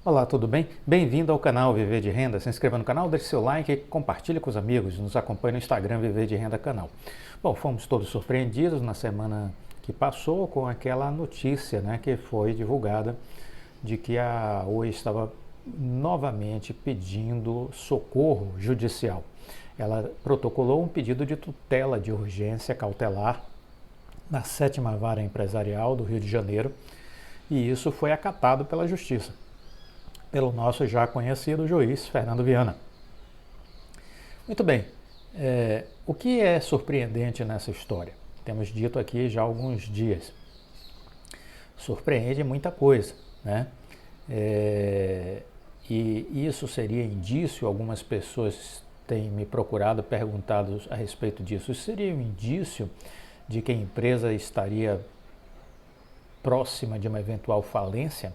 Olá, tudo bem? Bem-vindo ao canal Viver de Renda. Se inscreva no canal, deixe seu like, compartilhe com os amigos, nos acompanhe no Instagram Viver de Renda Canal. Bom, fomos todos surpreendidos na semana que passou com aquela notícia, que foi divulgada de que a Oi estava novamente pedindo socorro judicial. Ela protocolou um pedido de tutela de urgência cautelar na 7ª Vara Empresarial do Rio de Janeiro, e isso foi acatado pela Justiça, pelo nosso já conhecido juiz Fernando Viana. Muito bem, o que é surpreendente nessa história? Temos dito aqui já há alguns dias. Surpreende muita coisa, né? E isso seria indício, algumas pessoas têm me procurado, perguntado a respeito disso, isso seria um indício de que a empresa estaria próxima de uma eventual falência?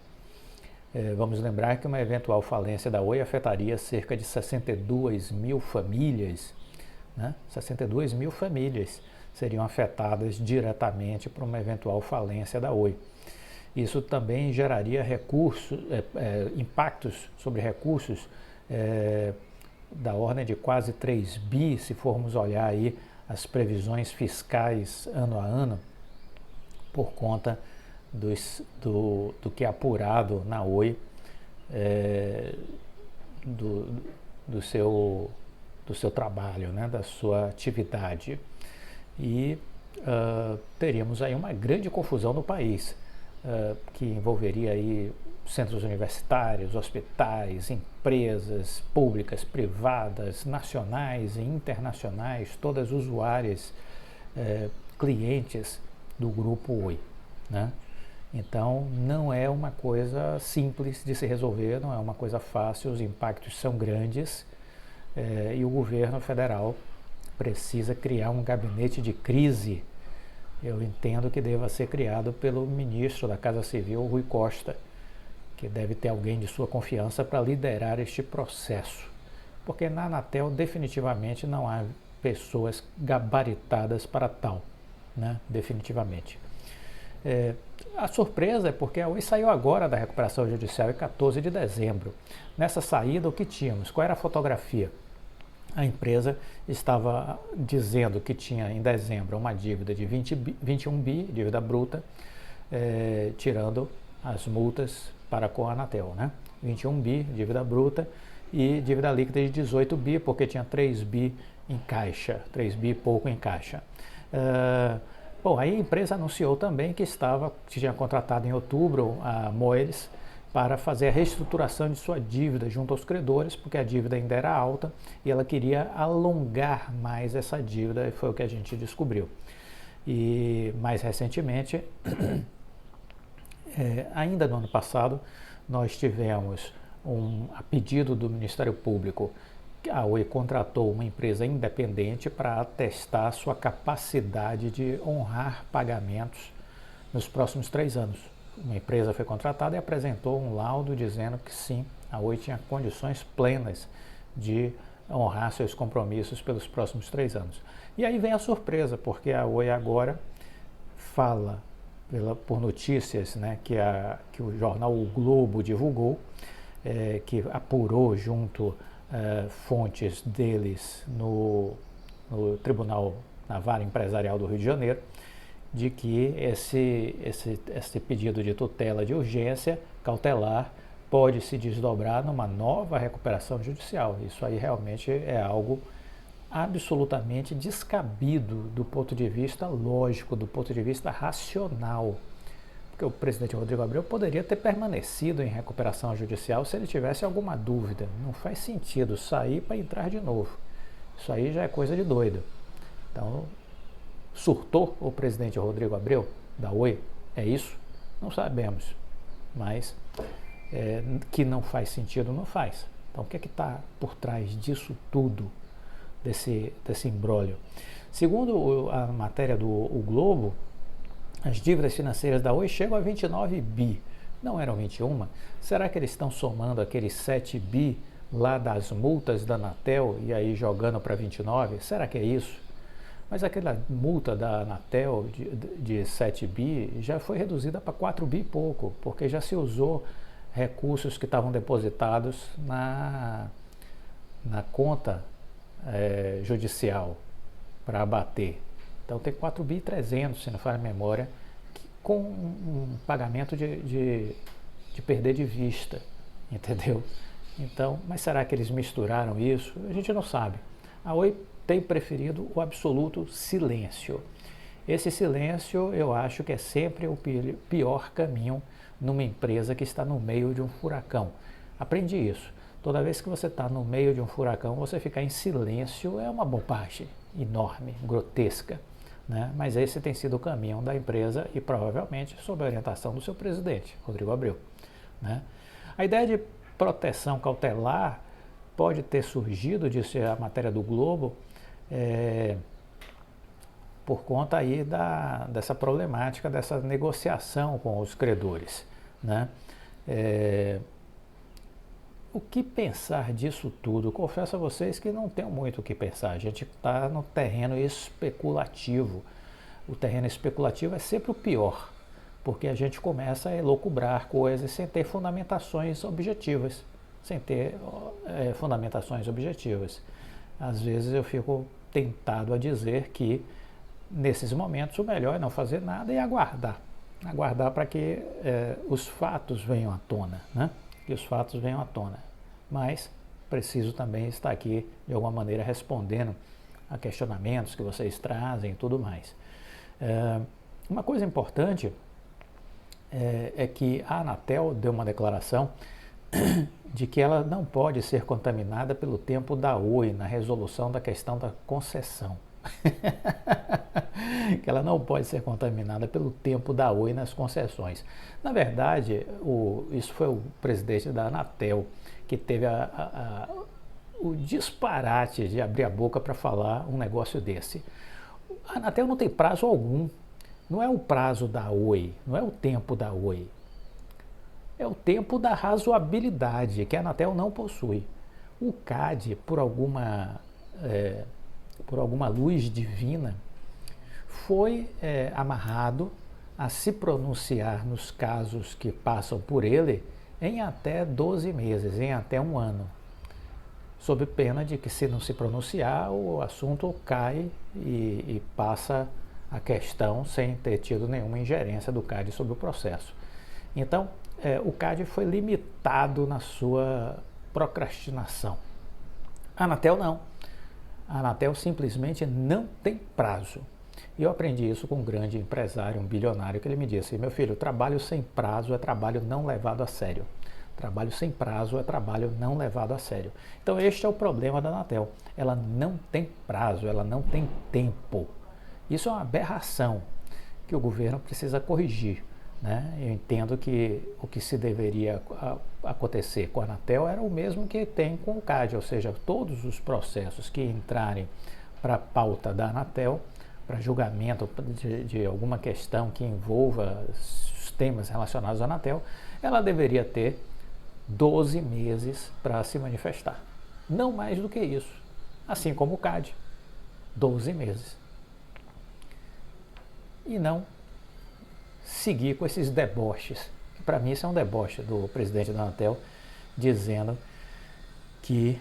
Vamos lembrar que uma eventual falência da Oi afetaria cerca de 62 mil famílias, né? 62 mil famílias seriam afetadas diretamente por uma eventual falência da Oi. Isso também geraria impactos sobre recursos da ordem de quase 3 bi, se formos olhar aí as previsões fiscais ano a ano, por conta do que é apurado na Oi, do seu trabalho, né, da sua atividade. E teríamos aí uma grande confusão no país, que envolveria aí centros universitários, hospitais, empresas públicas, privadas, nacionais e internacionais, todas usuárias, clientes do grupo Oi, né? Então, não é uma coisa simples de se resolver, não é uma coisa fácil, os impactos são grandes, e o governo federal precisa criar um gabinete de crise. Eu entendo que deva ser criado pelo ministro da Casa Civil, Rui Costa, que deve ter alguém de sua confiança para liderar este processo, porque na Anatel definitivamente não há pessoas gabaritadas para tal, né? Definitivamente. A surpresa é porque a Oi saiu agora da recuperação judicial em 14 de dezembro. Nessa saída, o que tínhamos? Qual era a fotografia? A empresa estava dizendo que tinha em dezembro uma dívida de 21 bi, dívida bruta, tirando as multas para com a Anatel, né? 21 bi, dívida bruta, e dívida líquida de 18 bi, porque tinha 3 bi em caixa, 3 bi e pouco em caixa. Bom, aí a empresa anunciou também que tinha contratado em outubro a Moelis para fazer a reestruturação de sua dívida junto aos credores, porque a dívida ainda era alta e ela queria alongar mais essa dívida, e foi o que a gente descobriu. E mais recentemente, ainda no ano passado, nós tivemos a pedido do Ministério Público, a Oi contratou uma empresa independente para atestar sua capacidade de honrar pagamentos nos próximos 3 anos. Uma empresa foi contratada e apresentou um laudo dizendo que sim, a Oi tinha condições plenas de honrar seus compromissos pelos próximos 3 anos. E aí vem a surpresa, porque a Oi agora fala, por notícias, né, que o jornal O Globo divulgou, que apurou junto fontes deles no Tribunal, na Vara Empresarial do Rio de Janeiro, de que esse pedido de tutela de urgência cautelar pode se desdobrar numa nova recuperação judicial. Isso aí realmente é algo absolutamente descabido do ponto de vista lógico, do ponto de vista racional. Porque o presidente Rodrigo Abreu poderia ter permanecido em recuperação judicial se ele tivesse alguma dúvida. Não faz sentido sair para entrar de novo. Isso aí já é coisa de doido. Então, surtou o presidente Rodrigo Abreu da Oi? É isso? Não sabemos. Mas que não faz sentido, não faz. Então, o que é que está por trás disso tudo, desse imbróglio? Segundo a matéria do O Globo, as dívidas financeiras da Oi chegam a 29 bi. Não eram 21? Será que eles estão somando aqueles 7 bi lá das multas da Anatel e aí jogando para 29? Será que é isso? Mas aquela multa da Anatel de 7 bi já foi reduzida para 4 bi e pouco, porque já se usou recursos que estavam depositados na conta judicial para abater. Então tem 4.300.000, se não falha a memória, com um pagamento de perder de vista, entendeu? Então, mas será que eles misturaram isso? A gente não sabe. A Oi tem preferido o absoluto silêncio. Esse silêncio eu acho que é sempre o pior caminho numa empresa que está no meio de um furacão. Aprendi isso. Toda vez que você está no meio de um furacão, você ficar em silêncio é uma bobagem enorme, grotesca. Né? Mas esse tem sido o caminho da empresa e provavelmente sob a orientação do seu presidente, Rodrigo Abreu. Né? A ideia de proteção cautelar pode ter surgido, disse a matéria do Globo, por conta aí dessa problemática, dessa negociação com os credores. Né? O que pensar disso tudo? Eu confesso a vocês que não tenho muito o que pensar. A gente está no terreno especulativo. O terreno especulativo é sempre o pior, porque a gente começa a elucubrar coisas sem ter fundamentações objetivas. Às vezes eu fico tentado a dizer que, nesses momentos, o melhor é não fazer nada e aguardar. Aguardar para que os fatos venham à tona, né? Que os fatos venham à tona. Mas preciso também estar aqui, de alguma maneira, respondendo a questionamentos que vocês trazem e tudo mais. Uma coisa importante é que a Anatel deu uma declaração de que ela não pode ser contaminada pelo tempo da Oi na resolução da questão da concessão. Que ela não pode ser contaminada pelo tempo da Oi nas concessões. Na verdade, isso foi o presidente da Anatel que teve o disparate de abrir a boca para falar um negócio desse. A Anatel não tem prazo algum. Não é o prazo da Oi, não é o tempo da Oi. É o tempo da razoabilidade, que a Anatel não possui. O CAD, por alguma luz divina, foi amarrado a se pronunciar nos casos que passam por ele em até 12 meses, em até um ano, sob pena de que, se não se pronunciar, o assunto cai e passa a questão sem ter tido nenhuma ingerência do CAD sobre o processo. Então, o CAD foi limitado na sua procrastinação. A Anatel não. A Anatel simplesmente não tem prazo. E eu aprendi isso com um grande empresário, um bilionário, que ele me disse: meu filho, trabalho sem prazo é trabalho não levado a sério. Trabalho sem prazo é trabalho não levado a sério. Então este é o problema da Anatel. Ela não tem prazo, ela não tem tempo. Isso é uma aberração que o governo precisa corrigir. Né? Eu entendo que o que se deveria acontecer com a Anatel era o mesmo que tem com o CAD, ou seja, todos os processos que entrarem para a pauta da Anatel, para julgamento de alguma questão que envolva os temas relacionados à Anatel, ela deveria ter 12 meses para se manifestar. Não mais do que isso. Assim como o CAD, 12 meses. E não seguir com esses deboches. Para mim isso é um deboche do presidente da Anatel, dizendo que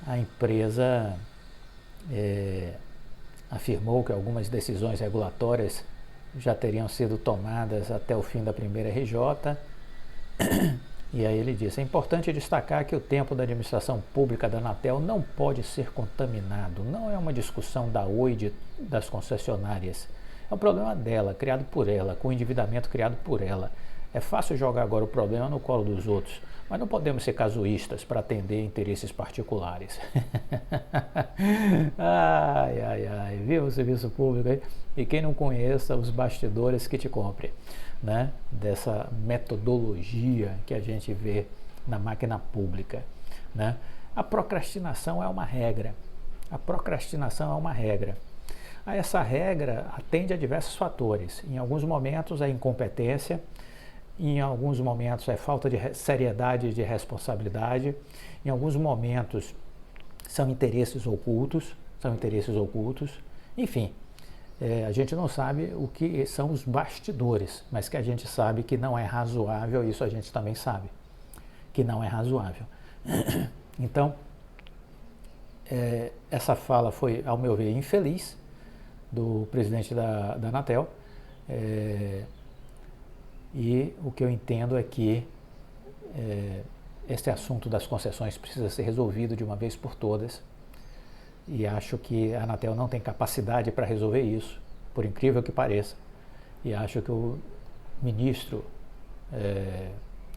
a empresa afirmou que algumas decisões regulatórias já teriam sido tomadas até o fim da primeira RJ. E aí ele disse: é importante destacar que o tempo da administração pública da Anatel não pode ser contaminado. Não é uma discussão da Oi das concessionárias. É um problema dela, criado por ela, com o endividamento criado por ela. É fácil jogar agora o problema no colo dos outros, mas não podemos ser casuístas para atender interesses particulares. Ai, viu o serviço público aí? E quem não conheça os bastidores, que te compre, né? Dessa metodologia que a gente vê na máquina pública, né? A procrastinação é uma regra. A procrastinação é uma regra. Essa regra atende a diversos fatores. Em alguns momentos é incompetência, em alguns momentos é falta de seriedade e de responsabilidade, em alguns momentos são interesses ocultos, enfim, a gente não sabe o que são os bastidores, mas que a gente sabe que não é razoável, isso a gente também sabe, que não é razoável. Então, essa fala foi, ao meu ver, infeliz do presidente da Anatel, e o que eu entendo é que esse assunto das concessões precisa ser resolvido de uma vez por todas, e acho que a Anatel não tem capacidade para resolver isso, por incrível que pareça, e acho que o ministro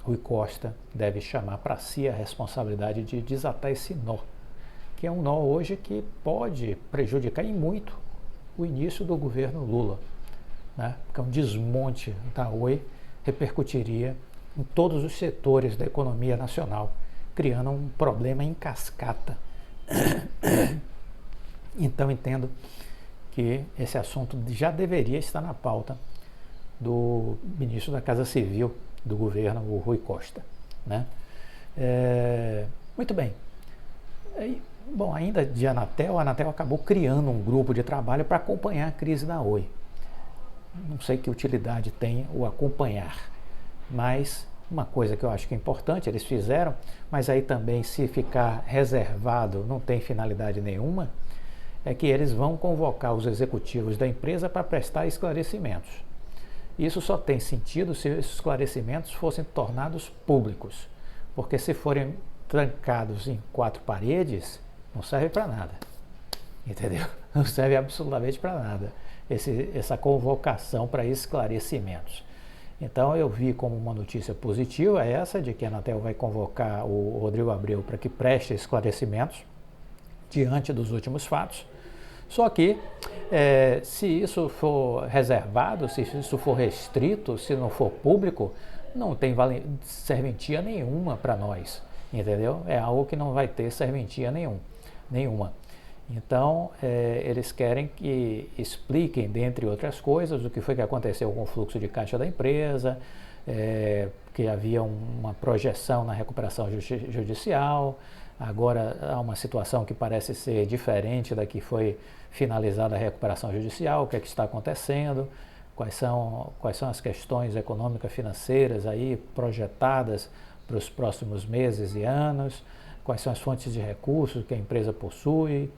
Rui Costa deve chamar para si a responsabilidade de desatar esse nó, que é um nó hoje que pode prejudicar em muito o início do governo Lula, né? Porque um desmonte da Oi repercutiria em todos os setores da economia nacional, criando um problema em cascata. Então entendo que esse assunto já deveria estar na pauta do ministro da Casa Civil do governo, o Rui Costa, né? Muito bem. Bom, ainda de Anatel, a Anatel acabou criando um grupo de trabalho para acompanhar a crise da Oi. Não sei que utilidade tem o acompanhar, mas uma coisa que eu acho que é importante, eles fizeram, mas aí também se ficar reservado não tem finalidade nenhuma, é que eles vão convocar os executivos da empresa para prestar esclarecimentos. Isso só tem sentido se esses esclarecimentos fossem tornados públicos, porque se forem trancados em quatro paredes, não serve para nada, entendeu? Não serve absolutamente para nada essa convocação para esclarecimentos. Então eu vi como uma notícia positiva essa de que a Anatel vai convocar o Rodrigo Abreu para que preste esclarecimentos diante dos últimos fatos. Só que se isso for reservado, se isso for restrito, se não for público, não tem serventia nenhuma para nós, entendeu? É algo que não vai ter serventia nenhuma. Então, eles querem que expliquem, dentre outras coisas, o que foi que aconteceu com o fluxo de caixa da empresa, que havia uma projeção na recuperação judicial, agora há uma situação que parece ser diferente da que foi finalizada a recuperação judicial, o que é que está acontecendo, quais são as questões econômicas financeiras aí projetadas para os próximos meses e anos, quais são as fontes de recursos que a empresa possui,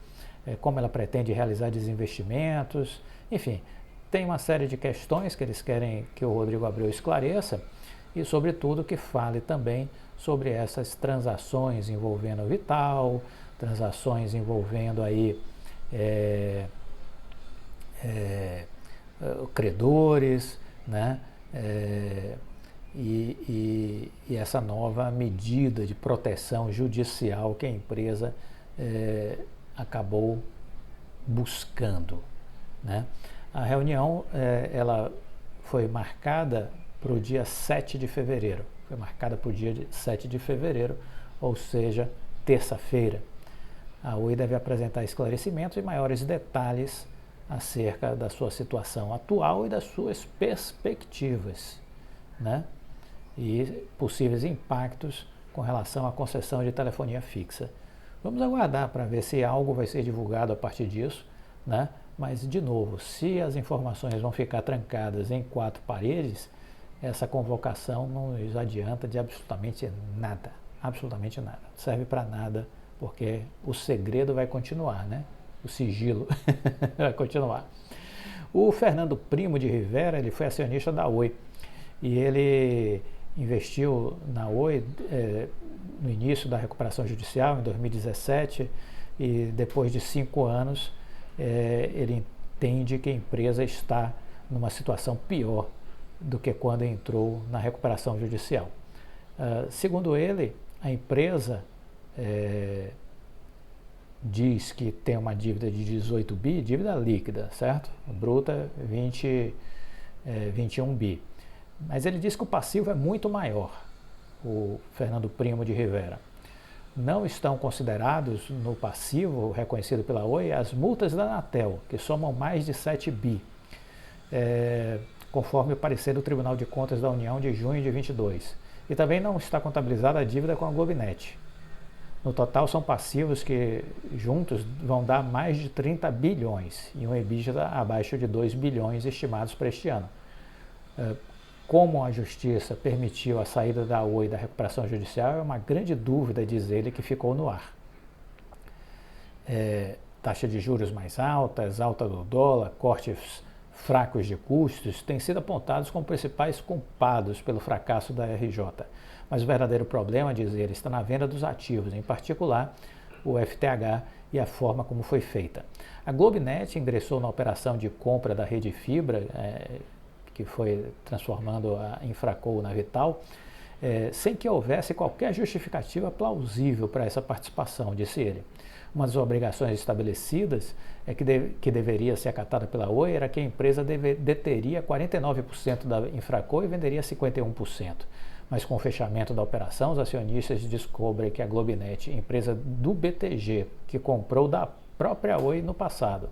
como ela pretende realizar desinvestimentos, enfim, tem uma série de questões que eles querem que o Rodrigo Abreu esclareça e, sobretudo, que fale também sobre essas transações envolvendo o Vital, transações envolvendo aí credores, né? E essa nova medida de proteção judicial que a empresa acabou buscando, né? A reunião ela foi marcada para o dia 7 de fevereiro, ou seja, terça-feira. A Oi deve apresentar esclarecimentos e maiores detalhes acerca da sua situação atual e das suas perspectivas, né? E possíveis impactos com relação à concessão de telefonia fixa. Vamos aguardar para ver se algo vai ser divulgado a partir disso, né? Mas, de novo, se as informações vão ficar trancadas em quatro paredes, essa convocação não nos adianta de absolutamente nada, não serve para nada, porque o segredo vai continuar, né? O sigilo vai continuar. O Fernando Primo de Rivera, ele foi acionista da Oi, e ele investiu na Oi no início da recuperação judicial, em 2017, e depois de 5 anos, ele entende que a empresa está numa situação pior do que quando entrou na recuperação judicial. Segundo ele, a empresa diz que tem uma dívida de 18 bi, dívida líquida, certo? Bruta 21 bi. Mas ele diz que o passivo é muito maior, o Fernando Primo de Rivera. Não estão considerados no passivo reconhecido pela Oi as multas da Anatel, que somam mais de 7 bi, conforme o parecer do Tribunal de Contas da União de junho de 22. E também não está contabilizada a dívida com a Globinet. No total, são passivos que juntos vão dar mais de 30 bilhões e um EBITDA abaixo de 2 bilhões estimados para este ano. como a justiça permitiu a saída da Oi da recuperação judicial é uma grande dúvida, diz ele, que ficou no ar. Taxa de juros mais altas, alta do dólar, cortes fracos de custos têm sido apontados como principais culpados pelo fracasso da RJ. Mas o verdadeiro problema, diz ele, está na venda dos ativos, em particular o FTH e a forma como foi feita. A Globenet ingressou na operação de compra da rede fibra, que foi transformando a Infraco na Vital, sem que houvesse qualquer justificativa plausível para essa participação, disse ele. Uma das obrigações estabelecidas que deveria ser acatada pela Oi era que a empresa deteria 49% da Infraco e venderia 51%. Mas com o fechamento da operação, os acionistas descobrem que a Globenet, empresa do BTG, que comprou da própria Oi no passado,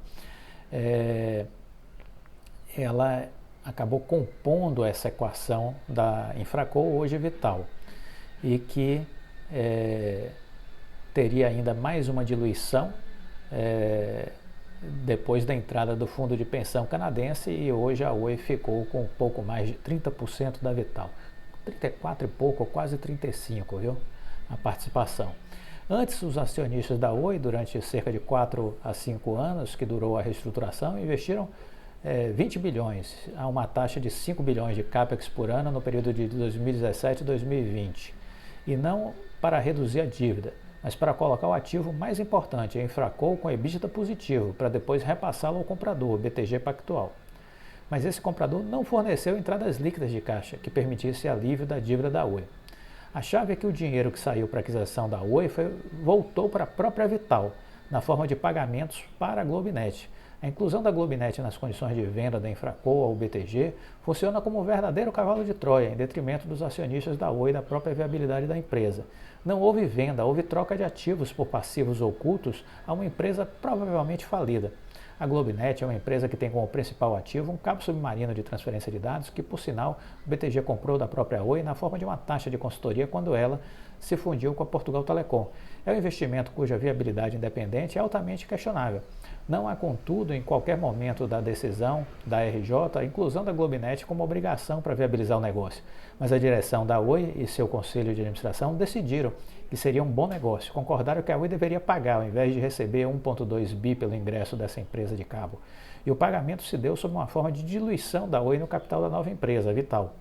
ela acabou compondo essa equação da Infraco, hoje Vital, e que teria ainda mais uma diluição depois da entrada do fundo de pensão canadense, e hoje a Oi ficou com um pouco mais de 30% da Vital. 34 e pouco, quase 35, viu? A participação. Antes, os acionistas da Oi, durante cerca de 4 a 5 anos que durou a reestruturação, investiram 20 bilhões, a uma taxa de 5 bilhões de CAPEX por ano no período de 2017 e 2020. E não para reduzir a dívida, mas para colocar o ativo mais importante, a Infraco, com EBITDA positivo, para depois repassá-lo ao comprador, o BTG Pactual. Mas esse comprador não forneceu entradas líquidas de caixa que permitisse alívio da dívida da Oi. A chave é que o dinheiro que saiu para a aquisição da Oi voltou para a própria Vital, na forma de pagamentos para a Globenet. A inclusão da Globenet nas condições de venda da Infraco ao BTG funciona como um verdadeiro cavalo de Troia, em detrimento dos acionistas da Oi e da própria viabilidade da empresa. Não houve venda, houve troca de ativos por passivos ocultos a uma empresa provavelmente falida. A Globenet é uma empresa que tem como principal ativo um cabo submarino de transferência de dados que, por sinal, o BTG comprou da própria Oi na forma de uma taxa de consultoria quando ela se fundiu com a Portugal Telecom. É um investimento cuja viabilidade independente é altamente questionável. Não há, contudo, em qualquer momento da decisão da RJ, a inclusão da Globenet como obrigação para viabilizar o negócio. Mas a direção da Oi e seu conselho de administração decidiram que seria um bom negócio. Concordaram que a Oi deveria pagar, ao invés de receber 1,2 bi pelo ingresso dessa empresa de cabo. E o pagamento se deu sob uma forma de diluição da Oi no capital da nova empresa, a Vital.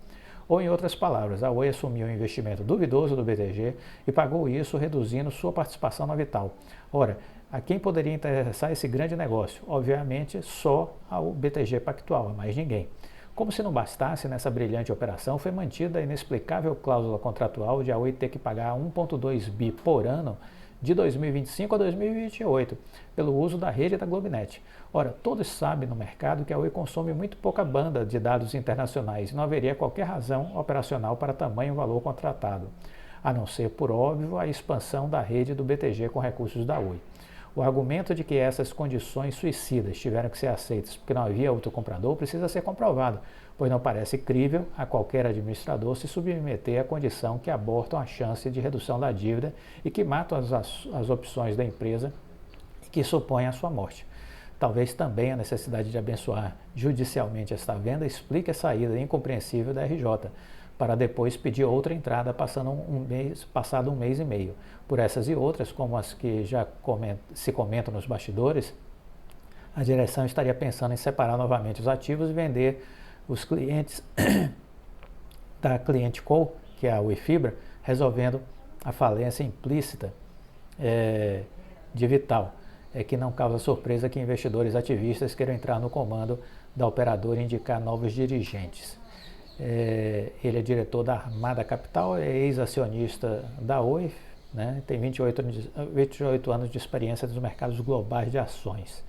Ou, em outras palavras, a Oi assumiu um investimento duvidoso do BTG e pagou isso reduzindo sua participação na Vital. Ora, a quem poderia interessar esse grande negócio? Obviamente, só ao BTG Pactual, a mais ninguém. Como se não bastasse, nessa brilhante operação foi mantida a inexplicável cláusula contratual de a Oi ter que pagar 1,2 bi por ano de 2025 a 2028 pelo uso da rede da Globenet. Ora, todos sabem no mercado que a Oi consome muito pouca banda de dados internacionais e não haveria qualquer razão operacional para tamanho valor contratado, a não ser, por óbvio, a expansão da rede do BTG com recursos da Oi. O argumento de que essas condições suicidas tiveram que ser aceitas porque não havia outro comprador precisa ser comprovado, pois não parece crível a qualquer administrador se submeter à condição que abortam a chance de redução da dívida e que matam as opções da empresa e que supõem a sua morte. Talvez também a necessidade de abençoar judicialmente esta venda explique a saída incompreensível da RJ, para depois pedir outra entrada passado um mês e meio. Por essas e outras, como as que já se comentam nos bastidores, a direção estaria pensando em separar novamente os ativos e vender os clientes da ClientCo, que é a Oi Fibra, resolvendo a falência implícita de Vital. É que não causa surpresa que investidores ativistas queiram entrar no comando da operadora e indicar novos dirigentes. Ele é diretor da Armada Capital, é ex-acionista da Oi, né, tem 28 anos de experiência nos mercados globais de ações.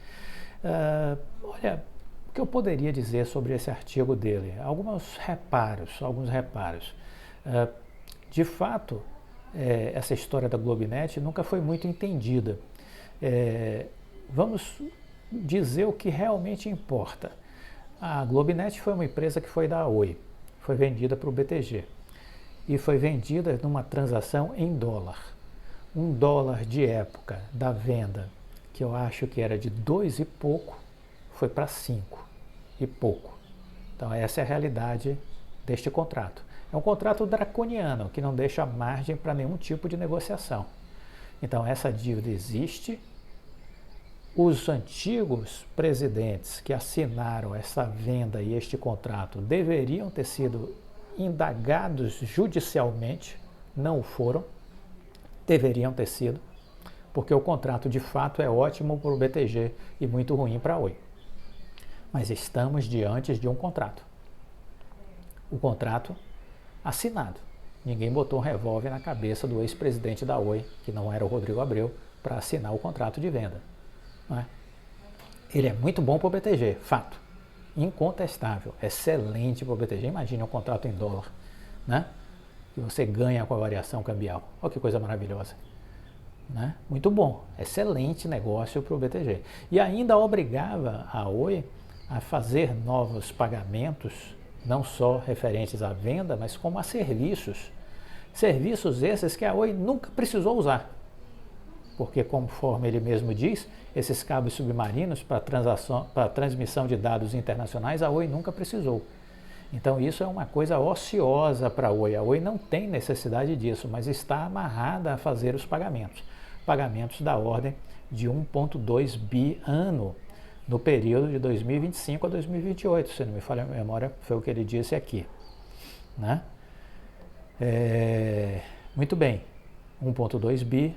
Olha, o que eu poderia dizer sobre esse artigo dele? Alguns reparos. De fato, essa história da Globenet nunca foi muito entendida. Vamos dizer o que realmente importa. A Globenet foi uma empresa que foi da Oi, foi vendida para o BTG e foi vendida numa transação em dólar. $1 de época da venda, que eu acho que era de 2 e pouco, foi para 5 e pouco. Então essa é a realidade deste contrato. É um contrato draconiano, que não deixa margem para nenhum tipo de negociação. Então, essa dívida existe. Os antigos presidentes que assinaram essa venda e este contrato deveriam ter sido indagados judicialmente, não o foram, deveriam ter sido, porque o contrato de fato é ótimo para o BTG e muito ruim para a Oi. Mas estamos diante de um contrato. O contrato assinado. Ninguém botou um revólver na cabeça do ex-presidente da Oi, que não era o Rodrigo Abreu, para assinar o contrato de venda. Não é? Ele é muito bom para o BTG, fato. Incontestável, excelente para o BTG. Imagine um contrato em dólar, né? Que você ganha com a variação cambial. Olha que coisa maravilhosa. Né? Muito bom, excelente negócio para o BTG. E ainda obrigava a Oi a fazer novos pagamentos, não só referentes à venda, mas como a serviços. Serviços esses que a Oi nunca precisou usar. Porque, conforme ele mesmo diz, esses cabos submarinos para transmissão de dados internacionais, a Oi nunca precisou. Então, isso é uma coisa ociosa para a Oi. A Oi não tem necessidade disso, mas está amarrada a fazer os pagamentos. Pagamentos da ordem de 1,2 bi ano, no período de 2025 a 2028, se não me falha a memória, foi o que ele disse aqui. Né? Muito bem, 1,2 bi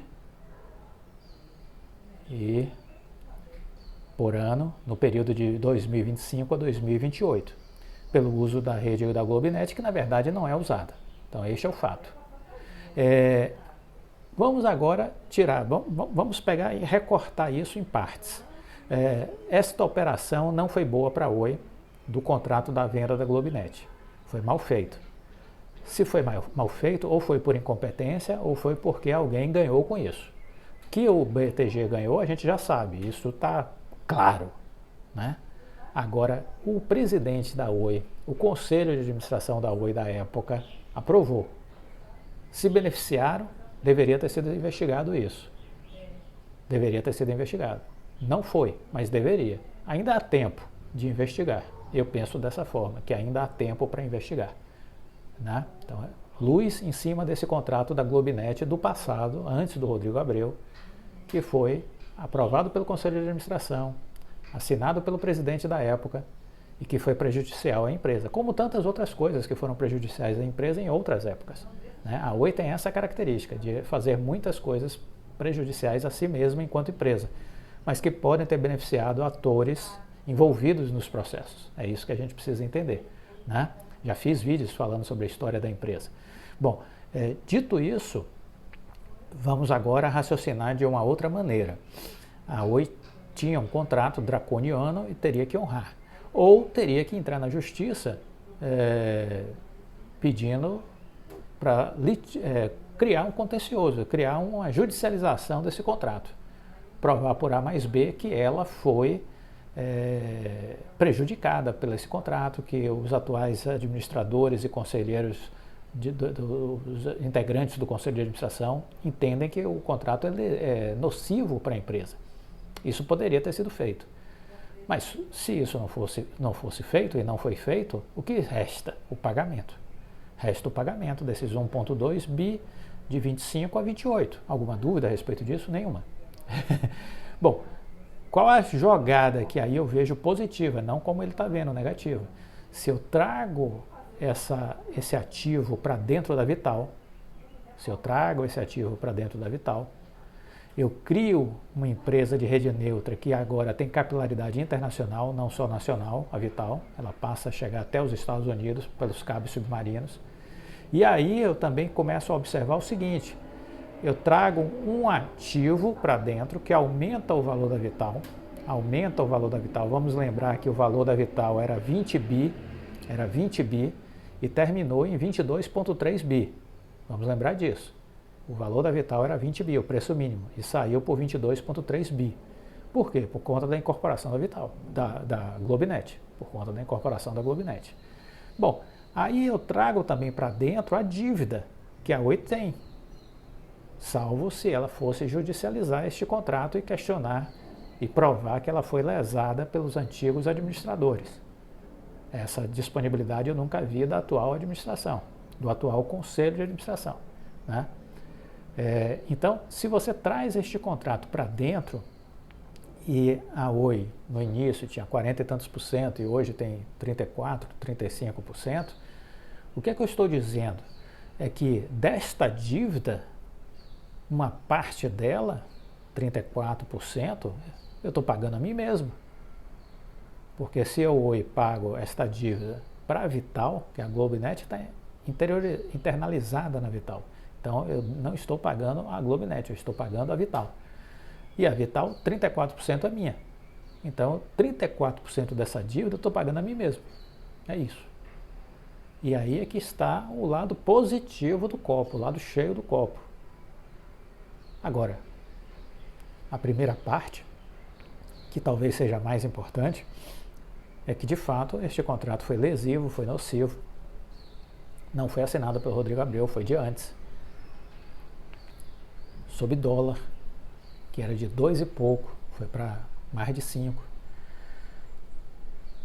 e por ano, no período de 2025 a 2028, pelo uso da rede da Globinet, que na verdade não é usada. Então, este é o fato. Vamos agora tirar, vamos pegar e recortar isso em partes. Esta operação não foi boa para a Oi, do contrato da venda da Globinet. Foi mal feito. Se foi mal feito, ou foi por incompetência, ou foi porque alguém ganhou com isso. Que o BTG ganhou, a gente já sabe, isso está claro. Né? Agora, o presidente da Oi, o conselho de administração da Oi da época, aprovou. Se beneficiaram, deveria ter sido investigado isso. Deveria ter sido investigado. Não foi, mas deveria. Ainda há tempo de investigar. Eu penso dessa forma, que ainda há tempo para investigar. Né? Então, luz em cima desse contrato da Globinet do passado, antes do Rodrigo Abreu, que foi aprovado pelo Conselho de Administração, assinado pelo presidente da época e que foi prejudicial à empresa, como tantas outras coisas que foram prejudiciais à empresa em outras épocas. Né? A Oi tem essa característica de fazer muitas coisas prejudiciais a si mesma enquanto empresa, mas que podem ter beneficiado atores envolvidos nos processos. É isso que a gente precisa entender. Né? Já fiz vídeos falando sobre a história da empresa. Bom, dito isso, vamos agora raciocinar de uma outra maneira. A Oi tinha um contrato draconiano e teria que honrar. Ou teria que entrar na justiça pedindo para criar um contencioso, criar uma judicialização desse contrato. Provar por A mais B que ela foi prejudicada por esse contrato, que os atuais administradores e conselheiros dos integrantes do Conselho de Administração entendem que o contrato é nocivo para a empresa. Isso poderia ter sido feito. Mas se isso não fosse feito e não foi feito, o que resta? O pagamento. Resta o pagamento desses 1,2 bi de 25 a 28. Alguma dúvida a respeito disso? Nenhuma. Bom, qual a jogada que aí eu vejo positiva, não como ele está vendo, negativa? Se eu trago esse ativo para dentro da Vital, eu crio uma empresa de rede neutra que agora tem capilaridade internacional, não só nacional, a Vital, ela passa a chegar até os Estados Unidos pelos cabos submarinos. E aí eu também começo a observar o seguinte, eu trago um ativo para dentro que aumenta o valor da Vital, vamos lembrar que o valor da Vital era 20 bi e terminou em 22,3 bi, vamos lembrar disso. O valor da Vital era 20 bi, o preço mínimo, e saiu por 22,3 bi. Por quê? Por conta da incorporação da Vital, da Globinet, por conta da incorporação da Globinet. Bom, aí eu trago também para dentro a dívida que a Oi tem, salvo se ela fosse judicializar este contrato e questionar e provar que ela foi lesada pelos antigos administradores. Essa disponibilidade eu nunca vi da atual administração, do atual conselho de administração, né? Então, se você traz este contrato para dentro, e a Oi no início tinha 40 e tantos por cento e hoje tem 34, 35%, o que é que eu estou dizendo? É que desta dívida, uma parte dela, 34%, eu estou pagando a mim mesmo. Porque se eu Oi pago esta dívida para a Vital, que a Globonet está internalizada na Vital, então eu não estou pagando a Globonet, eu estou pagando a Vital. E a Vital, 34% é minha. Então, 34% dessa dívida eu estou pagando a mim mesmo. É isso. E aí é que está o lado positivo do copo, o lado cheio do copo. Agora, a primeira parte, que talvez seja a mais importante, é que de fato este contrato foi lesivo, foi nocivo. Não foi assinado pelo Rodrigo Abreu, foi de antes. Sob dólar, que era de 2 e pouco, foi para mais de 5.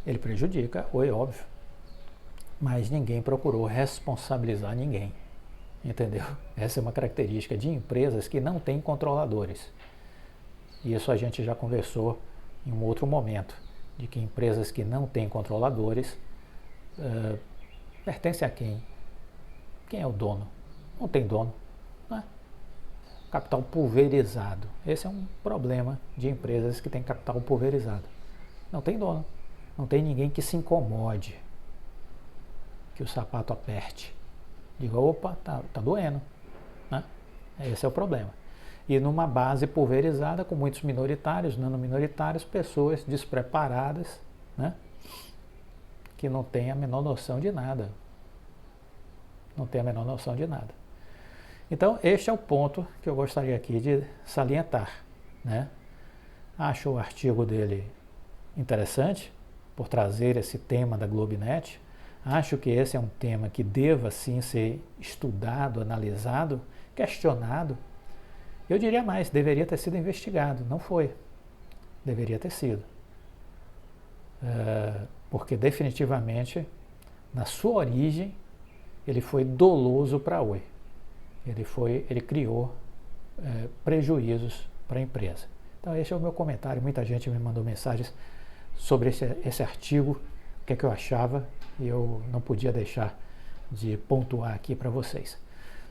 Ele prejudica, Oi, óbvio. Mas ninguém procurou responsabilizar ninguém. Entendeu? Essa é uma característica de empresas que não têm controladores. Isso a gente já conversou em um outro momento, de que empresas que não têm controladores pertencem a quem? Quem é o dono? Não tem dono. Né? Capital pulverizado. Esse é um problema de empresas que têm capital pulverizado. Não tem dono. Não tem ninguém que se incomode, que o sapato aperte. Diga, opa, tá doendo. Né? Esse é o problema. E numa base pulverizada, com muitos minoritários, nano-minoritários, pessoas despreparadas, né? Que não têm a menor noção de nada. Não tem a menor noção de nada. Então, este é o ponto que eu gostaria aqui de salientar, né? Acho o artigo dele interessante, por trazer esse tema da Globonet. Acho que esse é um tema que deva, sim, ser estudado, analisado, questionado. Eu diria mais, deveria ter sido investigado. Não foi. Deveria ter sido. Porque definitivamente, na sua origem, ele foi doloso para a Oi. Ele criou prejuízos para a empresa. Então esse é o meu comentário. Muita gente me mandou mensagens sobre esse artigo, o que é que eu achava, e eu não podia deixar de pontuar aqui para vocês.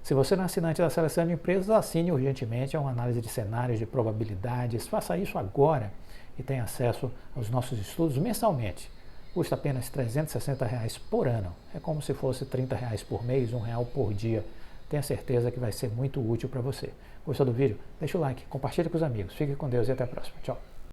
Se você não é assinante da Seleção de Empresas, assine urgentemente, é uma análise de cenários, de probabilidades. Faça isso agora e tenha acesso aos nossos estudos mensalmente. Custa apenas R$ 360 por ano. É como se fosse R$ 30 por mês, R$ 1 por dia. Tenha certeza que vai ser muito útil para você. Gostou do vídeo? Deixa o like, compartilhe com os amigos. Fique com Deus e até a próxima. Tchau.